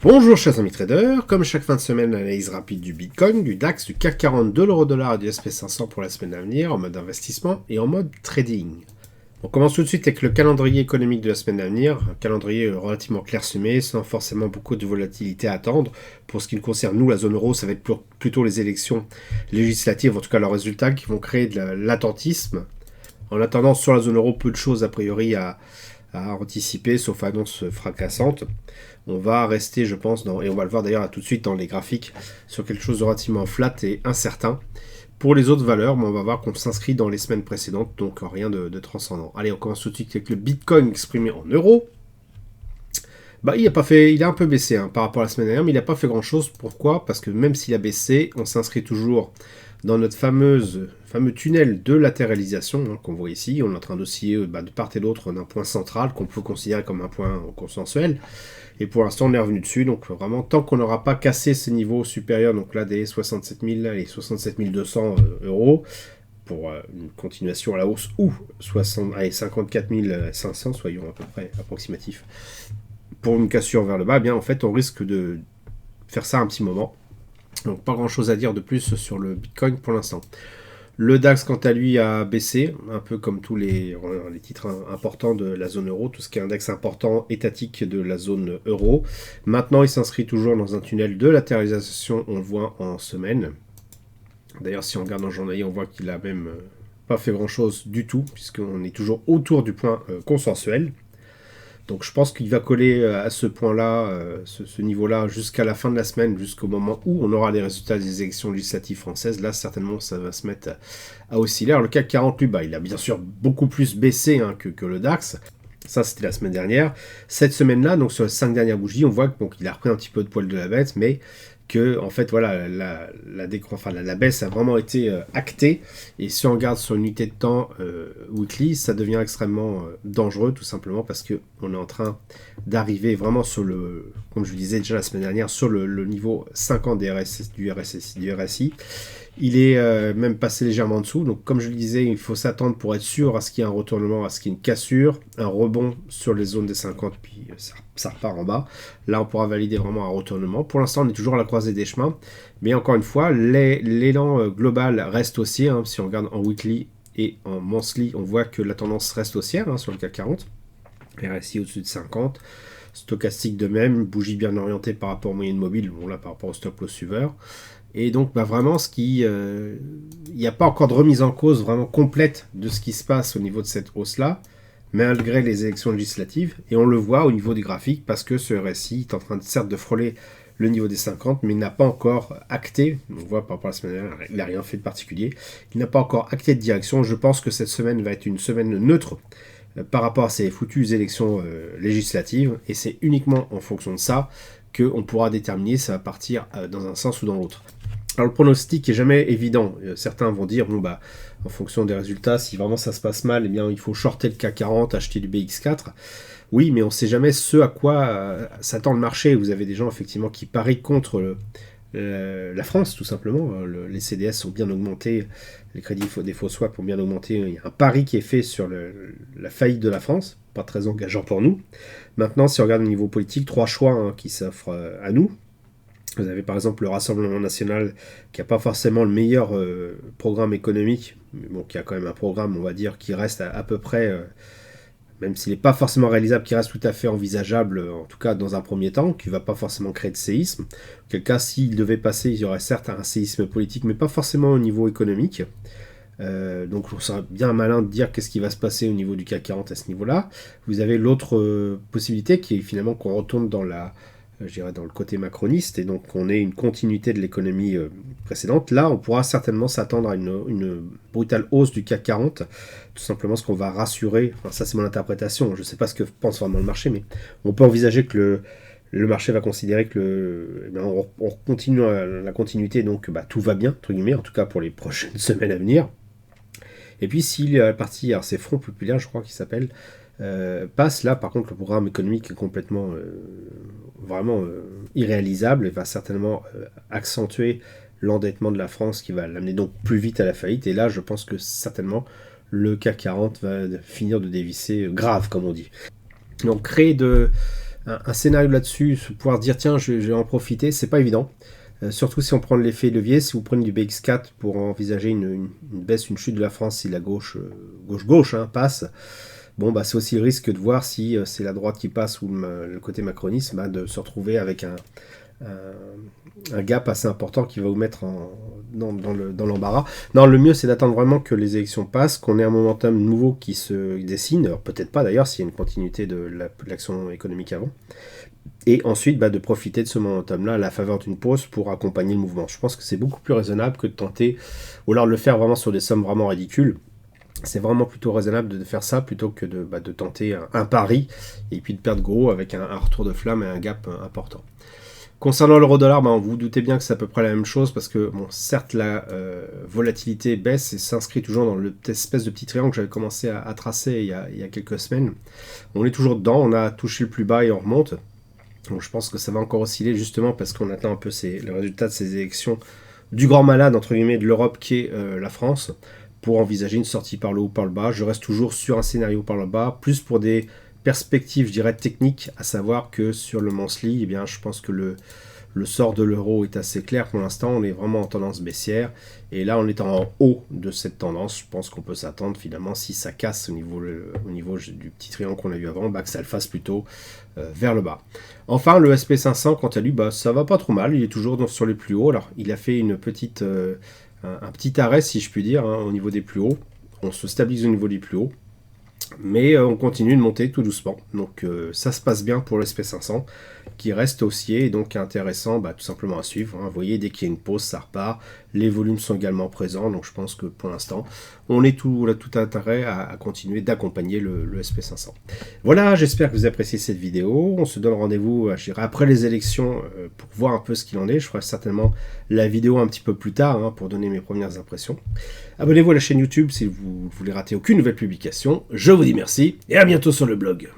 Bonjour chers amis traders, comme chaque fin de semaine, l'analyse rapide du Bitcoin, du DAX, du CAC 40, de l'euro-dollar et du SP500 pour la semaine à venir en mode investissement et en mode trading. On commence tout de suite avec le calendrier économique de la semaine à venir, un calendrier relativement clairsemé, sans forcément beaucoup de volatilité à attendre. Pour ce qui nous concerne, nous, la zone euro, ça va être plutôt les élections législatives, en tout cas leurs résultats, qui vont créer de l'attentisme. En attendant, sur la zone euro, peu de choses a priori à anticiper, sauf annonce fracassante. On va rester, je pense, et on va le voir d'ailleurs tout de suite dans les graphiques, sur quelque chose de relativement flat et incertain. Pour les autres valeurs, on va voir qu'on s'inscrit dans les semaines précédentes, donc rien de transcendant. Allez, on commence tout de suite avec le Bitcoin exprimé en euros. Il a un peu baissé par rapport à la semaine dernière, mais il n'a pas fait grand-chose. Pourquoi ? Parce que même s'il a baissé, on s'inscrit toujours dans notre fameux tunnel de latéralisation qu'on voit ici. On est en train d'osciller de part et d'autre d'un point central qu'on peut considérer comme un point consensuel. Et pour l'instant, on est revenu dessus. Donc vraiment, tant qu'on n'aura pas cassé ces niveaux supérieurs, donc là des 67 000 et 67 200 euros, pour une continuation à la hausse, ou 54 500, soyons à peu près approximatifs, pour une cassure vers le bas, en fait, on risque de faire ça un petit moment. Donc pas grand chose à dire de plus sur le Bitcoin pour l'instant. Le DAX, quant à lui, a baissé, un peu comme tous les titres importants de la zone euro, tout ce qui est index important étatique de la zone euro. Maintenant, il s'inscrit toujours dans un tunnel de latéralisation, on le voit en semaine. D'ailleurs, si on regarde en journalier, on voit qu'il a même pas fait grand-chose du tout, puisqu'on est toujours autour du point consensuel. Donc je pense qu'il va coller à ce point-là, ce niveau-là, jusqu'à la fin de la semaine, jusqu'au moment où on aura les résultats des élections législatives françaises. Là, certainement, ça va se mettre à osciller. Alors, le CAC 40, lui, il a bien sûr beaucoup plus baissé que le DAX. Ça, c'était la semaine dernière. Cette semaine-là, donc sur les 5 dernières bougies, on voit qu'il a repris un petit peu de poil de la bête, mais que en fait voilà la baisse a vraiment été actée, et si on regarde sur une unité de temps weekly, ça devient extrêmement dangereux, tout simplement parce que on est en train d'arriver vraiment sur le, comme je vous disais déjà la semaine dernière, sur le niveau 50 du RSI. Il est même passé légèrement en dessous, donc comme je le disais, il faut s'attendre pour être sûr à ce qu'il y ait un retournement, à ce qu'il y ait une cassure, un rebond sur les zones des 50, puis ça repart en bas. Là, on pourra valider vraiment un retournement. Pour l'instant, on est toujours à la croisée des chemins, mais encore une fois, l'élan global reste haussier. Si on regarde en weekly et en monthly, on voit que la tendance reste haussière sur le CAC 40, RSI au-dessus de 50, stochastique de même, bougie bien orientée par rapport aux moyennes mobiles, là par rapport au stop loss suiveur. Et donc vraiment, il n'y a pas encore de remise en cause vraiment complète de ce qui se passe au niveau de cette hausse-là, malgré les élections législatives, et on le voit au niveau du graphique, parce que ce RSI est en train certes de frôler le niveau des 50, mais il n'a pas encore acté, on voit par rapport à la semaine dernière, il n'a rien fait de particulier, il n'a pas encore acté de direction. Je pense que cette semaine va être une semaine neutre par rapport à ces foutues élections législatives, et c'est uniquement en fonction de ça qu'on pourra déterminer si ça va partir dans un sens ou dans l'autre. Alors le pronostic est jamais évident. Certains vont dire, en fonction des résultats, si vraiment ça se passe mal, il faut shorter le CAC 40, acheter du BX4. Oui, mais on ne sait jamais ce à quoi s'attend le marché. Vous avez des gens effectivement qui parient contre la France, tout simplement. Les CDS ont bien augmenté, les crédits des faux swaps ont bien augmenté. Il y a un pari qui est fait sur la faillite de la France, pas très engageant pour nous. Maintenant, si on regarde au niveau politique, 3 choix qui s'offrent à nous. Vous avez par exemple le Rassemblement National, qui n'a pas forcément le meilleur programme économique, mais qui a quand même un programme, on va dire, qui reste à peu près, même s'il n'est pas forcément réalisable, qui reste tout à fait envisageable, en tout cas dans un premier temps, qui ne va pas forcément créer de séisme. En quel cas, s'il devait passer, il y aurait certes un séisme politique, mais pas forcément au niveau économique. Donc je trouve ça bien malin de dire qu'est-ce qui va se passer au niveau du CAC 40 à ce niveau-là. Vous avez l'autre possibilité, qui est finalement qu'on retourne dans le côté macroniste, et donc on ait une continuité de l'économie précédente. Là, on pourra certainement s'attendre à une brutale hausse du CAC 40, tout simplement parce qu'on va rassurer, ça c'est mon interprétation, je ne sais pas ce que pense vraiment le marché, mais on peut envisager que le marché va considérer que on continue la continuité, donc tout va bien, entre guillemets, en tout cas pour les prochaines semaines à venir. Et puis s'il est parti, alors c'est Front Populaire, je crois qu'il s'appelle, passe, là par contre le programme économique est complètement vraiment irréalisable, et va certainement accentuer l'endettement de la France, qui va l'amener donc plus vite à la faillite. Et là je pense que certainement le CAC 40 va finir de dévisser grave, comme on dit. Donc créer un scénario là-dessus, pouvoir dire tiens, je vais en profiter, c'est pas évident. Surtout si on prend l'effet levier, si vous prenez du BX4 pour envisager une baisse, une chute de la France si la gauche passe, bon bah c'est aussi le risque de voir si c'est la droite qui passe ou le côté macronisme, de se retrouver avec un gap assez important qui va vous mettre dans l'embarras. Non, le mieux c'est d'attendre vraiment que les élections passent, qu'on ait un momentum nouveau qui se dessine, alors peut-être pas d'ailleurs s'il y a une continuité de l'action économique avant, et ensuite de profiter de ce momentum-là à la faveur d'une pause pour accompagner le mouvement. Je pense que c'est beaucoup plus raisonnable que de tenter, ou alors de le faire vraiment sur des sommes vraiment ridicules. C'est vraiment plutôt raisonnable de faire ça plutôt que de tenter un pari et puis de perdre gros avec un retour de flamme et un gap important. Concernant l'euro-dollar, vous vous doutez bien que c'est à peu près la même chose parce que, bon, certes, la volatilité baisse et s'inscrit toujours dans l'espèce de petit triangle que j'avais commencé à tracer il y a quelques semaines. On est toujours dedans, on a touché le plus bas et on remonte. Donc je pense que ça va encore osciller justement parce qu'on attend un peu le résultat de ces élections du grand malade, entre guillemets, de l'Europe qui est la France, pour envisager une sortie par le haut ou par le bas. Je reste toujours sur un scénario par le bas, plus pour des perspectives, je dirais, techniques, à savoir que sur le monthly, eh bien, je pense que le sort de l'euro est assez clair pour l'instant, on est vraiment en tendance baissière, et là on est en haut de cette tendance, je pense qu'on peut s'attendre finalement, si ça casse au niveau du petit triangle qu'on a vu avant, que ça le fasse plutôt vers le bas. Enfin, le SP500, quant à lui, ça va pas trop mal, il est toujours sur les plus hauts, alors il a fait un petit arrêt, si je puis dire, au niveau des plus hauts, on se stabilise au niveau des plus hauts, mais on continue de monter tout doucement, donc ça se passe bien pour le SP500, qui reste haussier et donc intéressant tout simplement à suivre. Vous voyez, dès qu'il y a une pause, ça repart. Les volumes sont également présents, donc je pense que pour l'instant, on a tout intérêt à continuer d'accompagner le SP500. Voilà, j'espère que vous appréciez cette vidéo. On se donne rendez-vous, je dirais, après les élections pour voir un peu ce qu'il en est. Je ferai certainement la vidéo un petit peu plus tard pour donner mes premières impressions. Abonnez-vous à la chaîne YouTube si vous ne voulez rater aucune nouvelle publication. Je vous dis merci et à bientôt sur le blog.